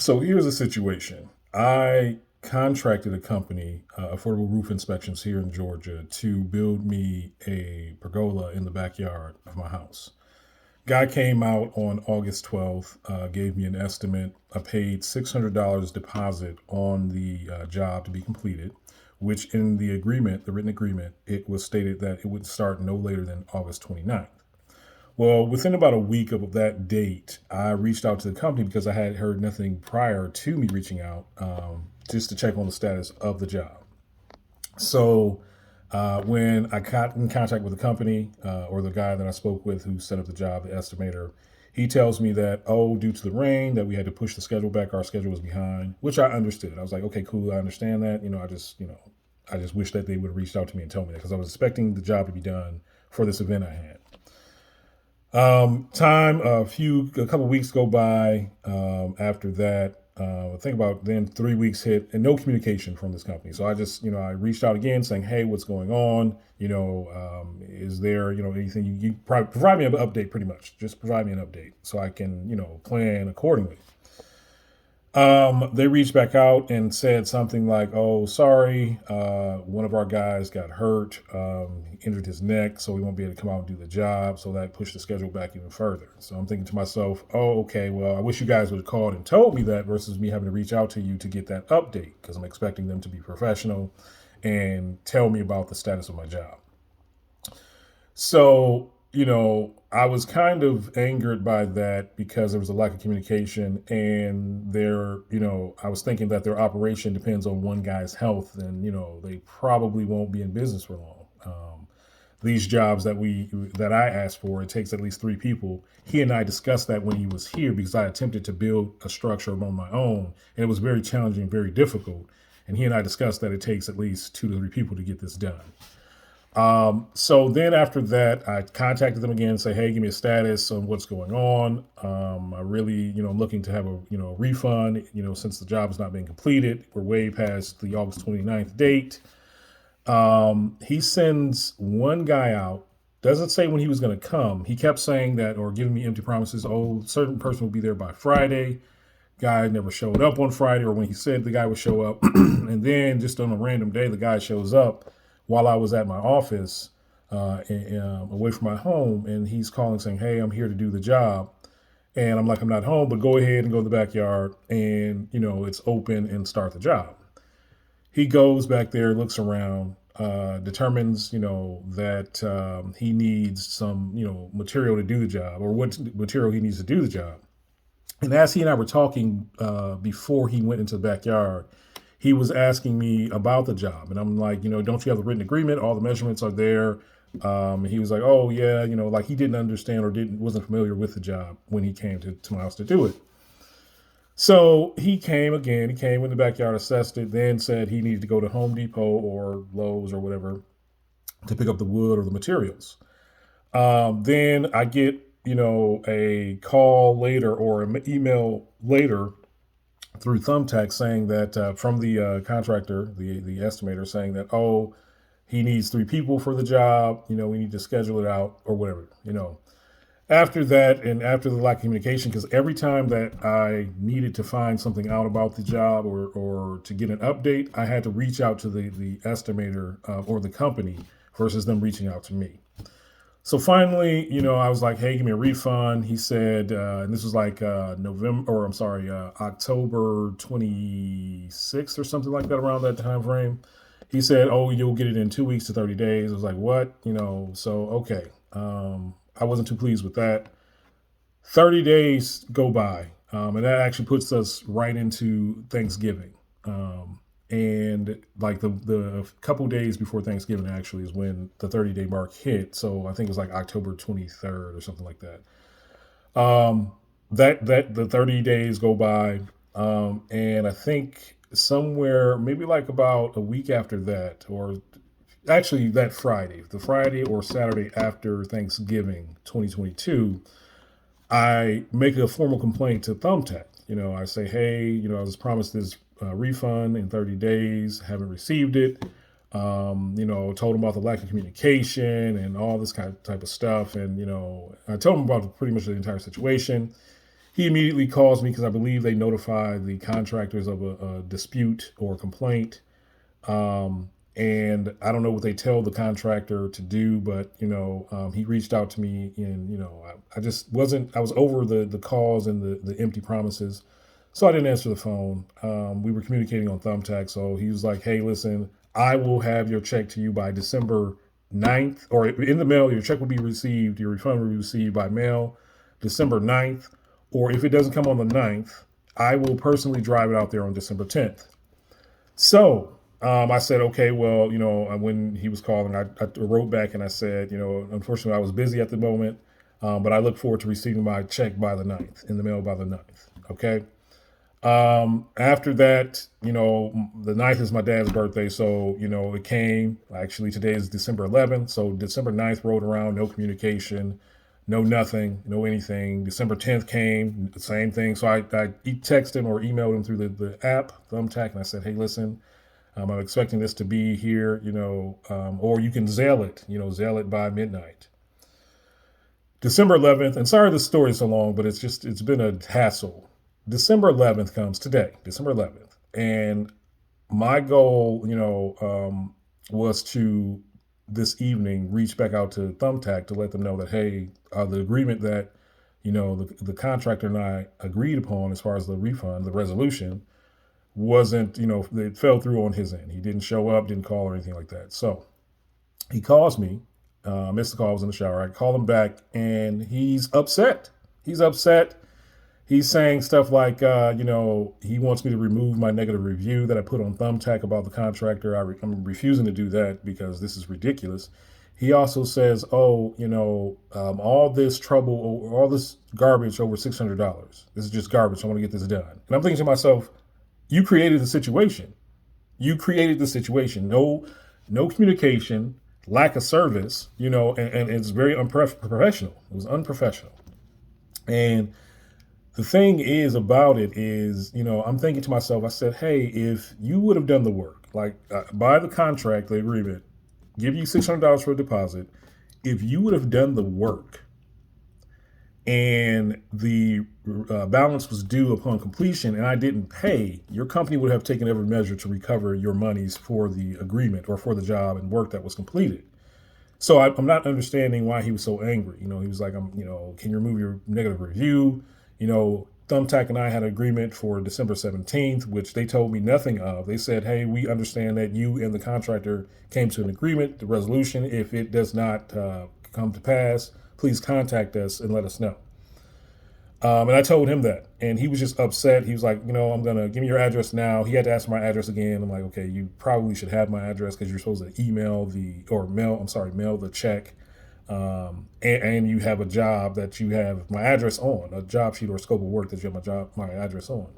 So here's the situation. I contracted a company, Affordable Roof Inspections here in Georgia, to build me a pergola in the backyard of my house. Guy came out on August 12th, gave me an estimate. I paid $600 deposit on the job to be completed, which in the agreement, the written agreement, it was stated that it would start no later than August 29th. Well, within about a week of that date, I reached out to the company because I had heard nothing prior to me reaching out, just to check on the status of the job. So when I got in contact with the company, or the guy that I spoke with who set up the job, the estimator, he tells me that, oh, due to the rain, that we had to push the schedule back. Our schedule was behind, which I understood. I was like, okay, cool, I understand that. I just wish that they would have reached out to me and told me that because I was expecting the job to be done for this event I had. A couple weeks go by. After that, I think about then 3 weeks hit and no communication from this company. So I just, I reached out again saying, hey, what's going on? Is there, anything you provide me an update pretty much. Just provide me an update so I can, plan accordingly. They reached back out and said something like, "Oh, sorry, one of our guys got hurt, he injured his neck, so we won't be able to come out and do the job." So that pushed the schedule back even further. So I'm thinking to myself, "Oh, okay. Well, I wish you guys would have called and told me that versus me having to reach out to you to get that update because I'm expecting them to be professional and tell me about the status of my job." So, I was kind of angered by that because there was a lack of communication and I was thinking that their operation depends on one guy's health and, they probably won't be in business for long. These jobs that I asked for, it takes at least three people. He and I discussed that when he was here because I attempted to build a structure on my own and it was very challenging, very difficult. And he and I discussed that it takes at least 2 to 3 people to get this done. So then after that, I contacted them again and say, hey, give me a status on what's going on. I really, looking to have a refund, since the job is not being completed. We're way past the August 29th date. He sends one guy out, doesn't say when he was going to come. He kept saying that or giving me empty promises. Oh, certain person will be there by Friday. Guy never showed up on Friday, or when he said the guy would show up. And then just on a random day, the guy shows up while I was at my office, away from my home, and he's calling saying, hey, I'm here to do the job. And I'm like, I'm not home, but go ahead and go to the backyard and, it's open and start the job. He goes back there, looks around, determines, that he needs some, material to do the job or what material he needs to do the job. And as he and I were talking before he went into the backyard, he was asking me about the job. And I'm like, don't you have the written agreement? All the measurements are there. He was like, oh, yeah, like he didn't understand or wasn't familiar with the job when he came to my house to do it. So he came again. He came in the backyard, assessed it, then said he needed to go to Home Depot or Lowe's or whatever to pick up the wood or the materials. Then I get, a call later or an email later through Thumbtack saying that from the contractor, the estimator, saying that, oh, he needs three people for the job. We need to schedule it out or whatever. After that, and after the lack of communication, because every time that I needed to find something out about the job or to get an update, I had to reach out to the estimator or the company versus them reaching out to me. So finally, I was like, hey, give me a refund. He said, and this was like October 26th or something like that, around that time frame. He said, oh, you'll get it in 2 weeks to 30 days. I was like, what? So, okay. I wasn't too pleased with that. 30 days go by, and that actually puts us right into Thanksgiving. And like the couple days before Thanksgiving actually is when the 30-day mark hit. So I think it was like October 23rd or something like that. That the 30 days go by, and I think somewhere maybe like about a week after that, or actually that Friday, the Friday or Saturday after Thanksgiving 2022, I make a formal complaint to Thumbtack. I say, hey, I was promised this refund in 30 days, haven't received it. Told him about the lack of communication and all this kind of type of stuff. And, I told him about pretty much the entire situation. He immediately calls me because I believe they notify the contractors of a dispute or complaint. And I don't know what they tell the contractor to do, but he reached out to me, and I just wasn't. I was over the calls and the empty promises, so I didn't answer the phone. We were communicating on Thumbtack, so he was like, "Hey, listen, I will have your check to you by December 9th, or in the mail. Your check will be received. Your refund will be received by mail December 9th, or if it doesn't come on the 9th, I will personally drive it out there on December 10th." So I said, okay, well, when he was calling, I wrote back and I said, unfortunately, I was busy at the moment, but I look forward to receiving my check by the 9th, in the mail by the 9th. Okay. After that, the 9th is my dad's birthday. So, it came. Actually, today is December 11th. So December 9th rolled around, no communication, no nothing, no anything. December 10th came, the same thing. So I texted him or emailed him through the app, Thumbtack, and I said, hey, listen, I'm expecting this to be here, or you can Zelle it, Zelle it by midnight. December 11th, and sorry the story is so long, but it's been a hassle. December 11th comes today, December 11th, and my goal, was to this evening reach back out to Thumbtack to let them know that, hey, the agreement that, the contractor and I agreed upon as far as the refund, the resolution, wasn't, it fell through on his end. He didn't show up, didn't call or anything like that. So he calls me, missed the call, I was in the shower. I call him back and he's upset. He's upset. He's saying stuff like, he wants me to remove my negative review that I put on Thumbtack about the contractor. I'm refusing to do that because this is ridiculous. He also says, all this trouble, all this garbage over $600. This is just garbage. I want to get this done. And I'm thinking to myself, you created the situation. You created the situation. No communication, lack of service, and it's very unprofessional. It was unprofessional. And the thing is about it is, I'm thinking to myself, I said, hey, if you would have done the work, like buy the contract, the agreement, give you $600 for a deposit, if you would have done the work and the balance was due upon completion and I didn't pay, your company would have taken every measure to recover your monies for the agreement or for the job and work that was completed. So I'm not understanding why he was so angry. He was like, can you remove your negative review? Thumbtack and I had an agreement for December 17th, which they told me nothing of. They said, hey, we understand that you and the contractor came to an agreement, the resolution. If it does not come to pass, please contact us and let us know. And I told him that, and he was just upset. He was like, I'm going to give me your address now. He had to ask for my address again. I'm like, okay, you probably should have my address because you're supposed to mail the check. And you have a job that you have my address on, a job sheet or scope of work that you have my address on.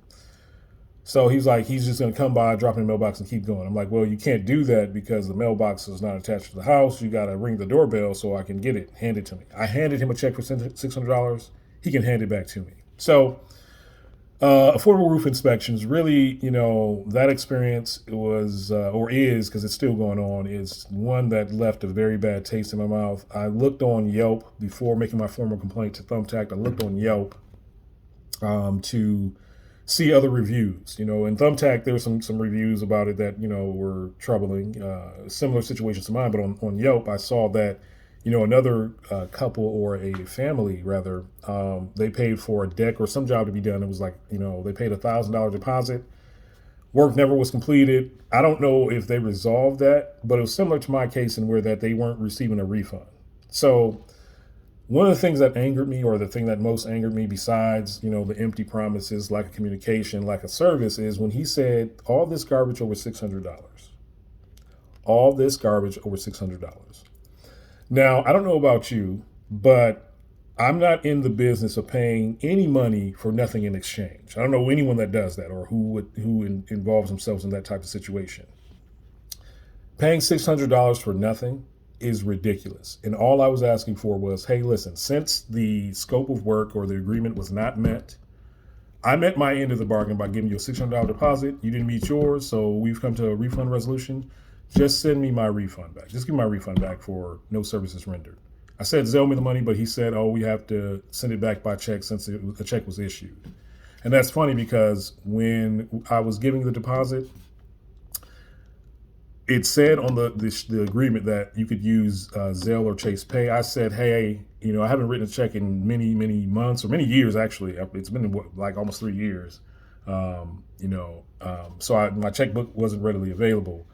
So he's like, he's just going to come by, drop in the mailbox and keep going. I'm like, well, you can't do that because the mailbox is not attached to the house. You got to ring the doorbell so I can get it handed to me. I handed him a check for $600. He can hand it back to me. So affordable roof inspections, really, that experience was, or is, because it's still going on, is one that left a very bad taste in my mouth. I looked on Yelp before making my formal complaint to Thumbtack. I looked on Yelp to see other reviews. In Thumbtack, there were some reviews about it that, were troubling, similar situations to mine. But on Yelp, I saw that, another couple or a family rather, they paid for a deck or some job to be done. It was like, they paid $1,000 deposit. Work never was completed. I don't know if they resolved that, but it was similar to my case in where that they weren't receiving a refund. So one of the things that angered me, or the thing that most angered me besides, the empty promises, lack of communication, lack of service, is when he said, all this garbage over $600. All this garbage over $600. Now, I don't know about you, but I'm not in the business of paying any money for nothing in exchange. I don't know anyone that does that or who involves themselves in that type of situation. Paying $600 for nothing is ridiculous. And all I was asking for was, hey, listen, since the scope of work or the agreement was not met, I met my end of the bargain by giving you a $600 deposit. You didn't meet yours, so we've come to a refund resolution. Just send me my refund back. Just give me my refund back for no services rendered. I said, Zelle me the money, but he said, oh, we have to send it back by check since the check was issued. And that's funny because when I was giving the deposit, it said on the agreement that you could use Zelle or Chase Pay. I said, hey, I haven't written a check in many months or many years actually. It's been like almost 3 years. So my checkbook wasn't readily available.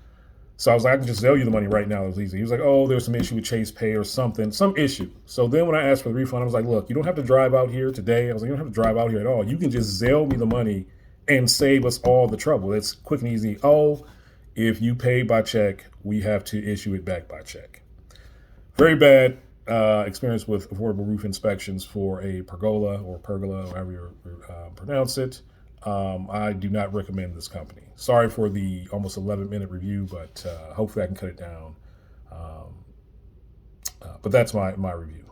So I was like, I can just Zelle you the money right now. It was easy. He was like, oh, there's some issue with Chase Pay or something, some issue. So then when I asked for the refund, I was like, look, you don't have to drive out here today. I was like, you don't have to drive out here at all. You can just Zelle me the money and save us all the trouble. It's quick and easy. Oh, if you pay by check, we have to issue it back by check. Very bad experience with affordable roof inspections for a pergola or pergola, however you pronounce it. I do not recommend this company. Sorry for the almost 11-minute review, but hopefully I can cut it down. But that's my review.